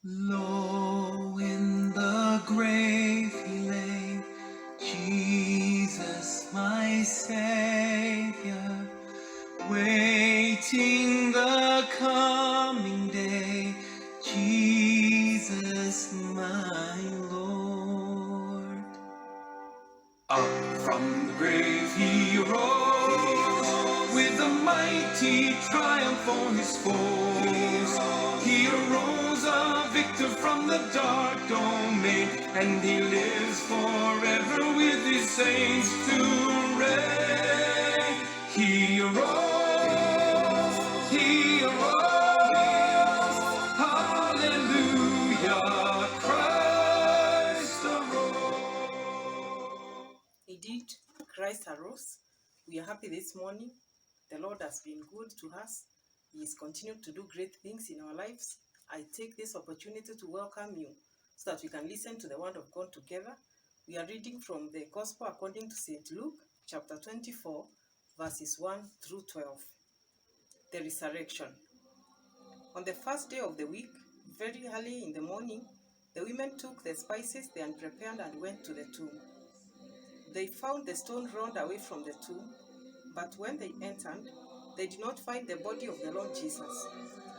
Low in the grave he lay, Jesus my Savior, waiting the coming day, Jesus my Lord. Up from the grave he rose, with a mighty triumph on his foes. He arose a victor from the dark domain, and he lives forever with his saints to reign. He arose, he arose, hallelujah, Christ arose. Indeed, Christ arose. We are happy this morning. The Lord has been good to us. He has continued to do great things in our lives. I take this opportunity to welcome you so that we can listen to the word of God together. We are reading from the Gospel according to St. Luke, chapter 24, verses 1 through 12. The resurrection. On the first day of the week, very early in the morning, the women took the spices they had prepared and went to the tomb. They found the stone rolled away from the tomb, but when they entered, they did not find the body of the Lord Jesus.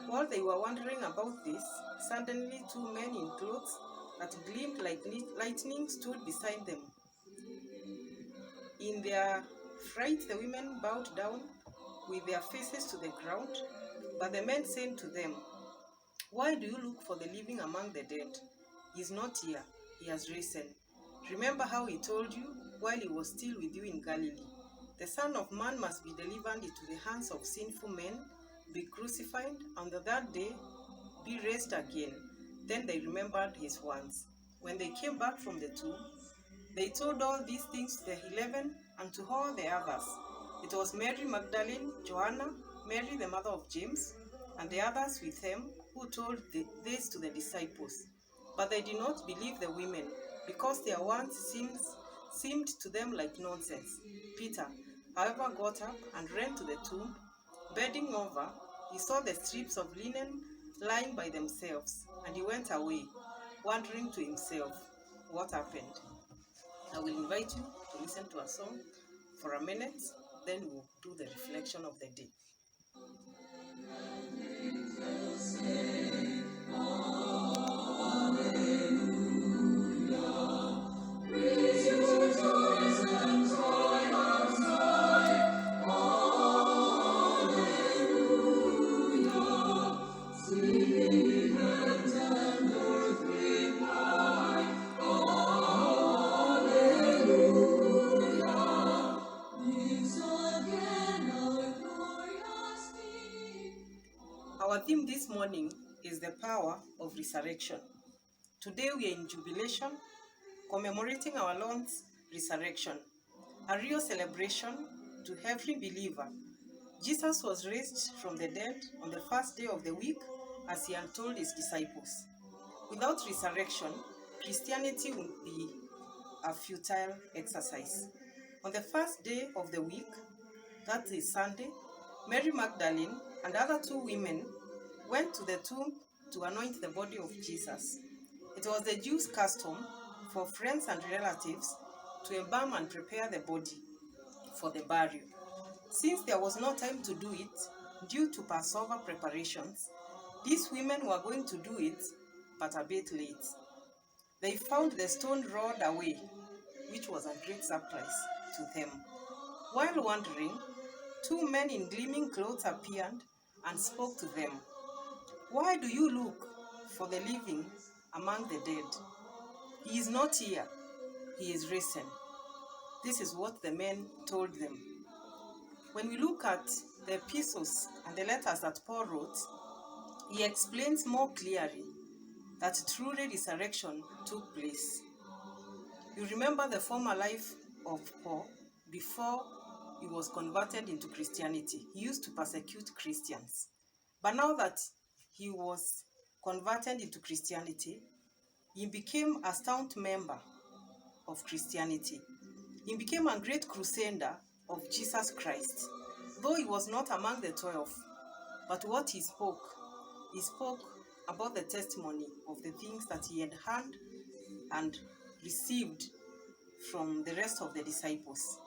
While they were wondering about this, suddenly two men in clothes that gleamed like lightning stood beside them. In their fright, the women bowed down with their faces to the ground, but the men said to them, "Why do you look for the living among the dead? He is not here, he has risen. Remember how he told you while he was still with you in Galilee. The Son of Man must be delivered into the hands of sinful men, be crucified, and on the third day be raised again." Then they remembered his words. When they came back from the tomb, they told all these things to the 11 and to all the others. It was Mary Magdalene, Joanna, Mary the mother of James, and the others with them who told this to the disciples. But they did not believe the women, because their words seemed to them like nonsense. Peter, however, got up and ran to the tomb. Bending over, he saw the strips of linen lying by themselves, and he went away, wondering to himself what happened. I will invite you to listen to a song for a minute, then we'll do the reflection of the day. Our theme this morning is the power of resurrection. Today we are in jubilation, commemorating our Lord's resurrection, a real celebration to every believer. Jesus was raised from the dead on the first day of the week, as he had told his disciples. Without resurrection, Christianity would be a futile exercise. On the first day of the week, that is Sunday, Mary Magdalene and other two women went to the tomb to anoint the body of Jesus. It was the Jews' custom for friends and relatives to embalm and prepare the body for the burial. Since there was no time to do it due to Passover preparations, these women were going to do it, but a bit late. They found the stone rolled away, which was a great surprise to them. While wondering, two men in gleaming clothes appeared and spoke to them. "Why do you look for the living among the dead? He is not here, he is risen." This is what the men told them. When we look at the epistles and the letters that Paul wrote, he explains more clearly that truly resurrection took place. You remember the former life of Paul before he was converted into Christianity. He used to persecute Christians. But now that he was converted into Christianity, he became a staunch member of Christianity. He became a great crusader of Jesus Christ. Though he was not among the 12, but what he spoke about the testimony of the things that he had heard and received from the rest of the disciples.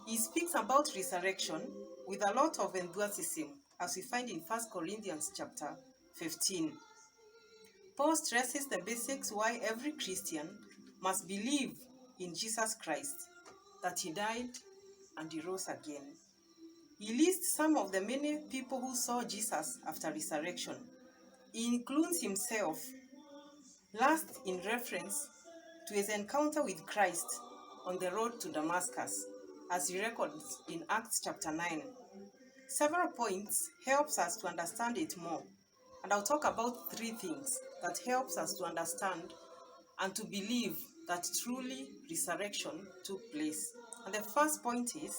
He speaks about resurrection with a lot of enthusiasm, as we find in 1 Corinthians chapter 15. Paul stresses the basics why every Christian must believe in Jesus Christ, that he died and he rose again. He lists some of the many people who saw Jesus after resurrection. He includes himself, last in reference to his encounter with Christ on the road to Damascus, as he records in Acts chapter 9. Several points helps us to understand it more, and I'll talk about 3 things that helps us to understand and to believe that truly resurrection took place. And the first point is,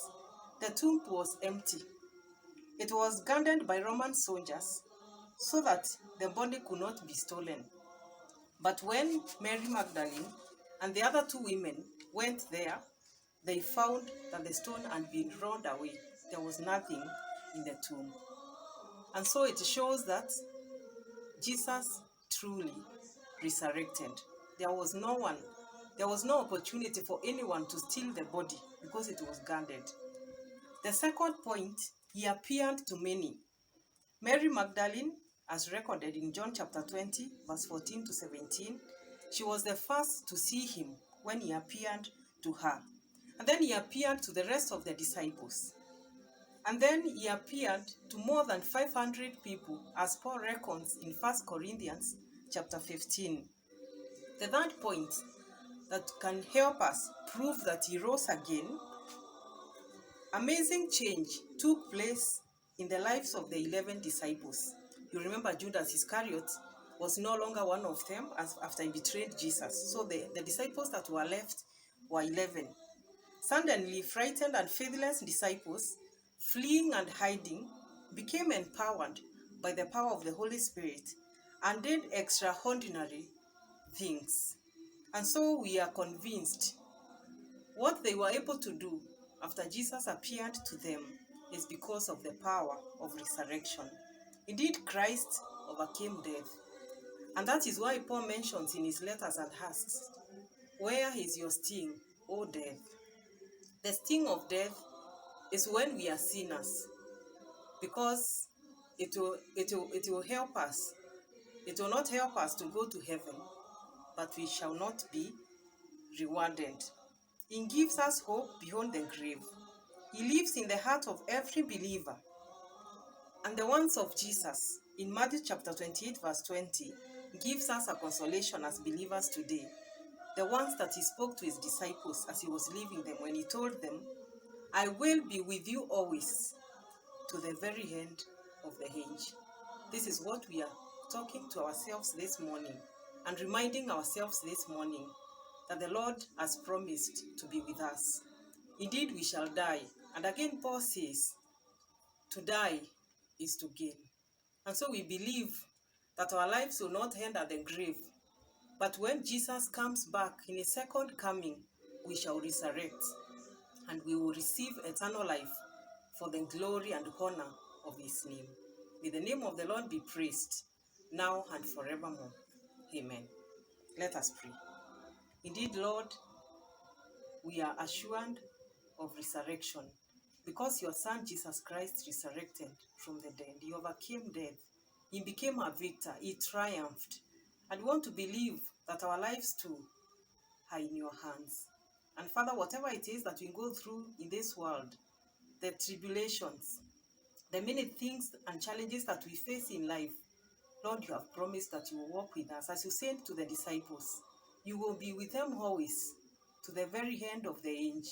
the tomb was empty. It was guarded by Roman soldiers so that the body could not be stolen. But when Mary Magdalene and the other 2 women went there, they found that the stone had been rolled away. There was nothing in the tomb. And so it shows that Jesus truly resurrected. There was no opportunity for anyone to steal the body because it was guarded. The second point, he appeared to many. Mary Magdalene, as recorded in John chapter 20, verse 14 to 17, she was the first to see him when he appeared to her. And then he appeared to the rest of the disciples. And then he appeared to more than 500 people, as Paul reckons in 1 Corinthians chapter 15. The third point that can help us prove that he rose again, amazing change took place in the lives of the 11 disciples. You remember Judas Iscariot was no longer one of them after he betrayed Jesus. So the disciples that were left were 11. Suddenly, frightened and faithless disciples, fleeing and hiding, became empowered by the power of the Holy Spirit and did extraordinary things. And so we are convinced what they were able to do after Jesus appeared to them is because of the power of resurrection. Indeed, Christ overcame death. And that is why Paul mentions in his letters and asks, "Where is your sting, O death?" The sting of death is when we are sinners, because it will help us. It will not help us to go to heaven, but we shall not be rewarded. He gives us hope beyond the grave. He lives in the heart of every believer. And the ones of Jesus in Matthew chapter 28 verse 20 gives us a consolation as believers today. The ones that he spoke to his disciples as he was leaving them, when he told them, "I will be with you always to the very end of the age." This is what we are talking to ourselves this morning and reminding ourselves this morning, that the Lord has promised to be with us. Indeed, we shall die. And again, Paul says, to die is to gain. And so we believe that our lives will not end at the grave, but when Jesus comes back in his second coming, we shall resurrect and we will receive eternal life for the glory and honor of his name. May the name of the Lord be praised now and forevermore. Amen. Let us pray. Indeed, Lord, we are assured of resurrection because your Son Jesus Christ resurrected from the dead. He overcame death. He became a victor. He triumphed. And we want to believe that our lives too are in your hands. And Father, whatever it is that we go through in this world, the tribulations, the many things and challenges that we face in life, Lord, you have promised that you will walk with us. As you said to the disciples, you will be with them always to the very end of the age.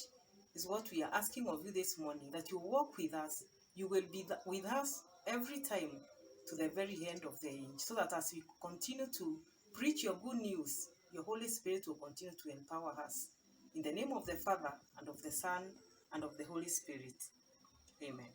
Is what we are asking of you this morning, that you walk with us. You will be with us every time to the very end of the age, so that as we continue to preach your good news, your Holy Spirit will continue to empower us. In the name of the Father, and of the Son, and of the Holy Spirit. Amen.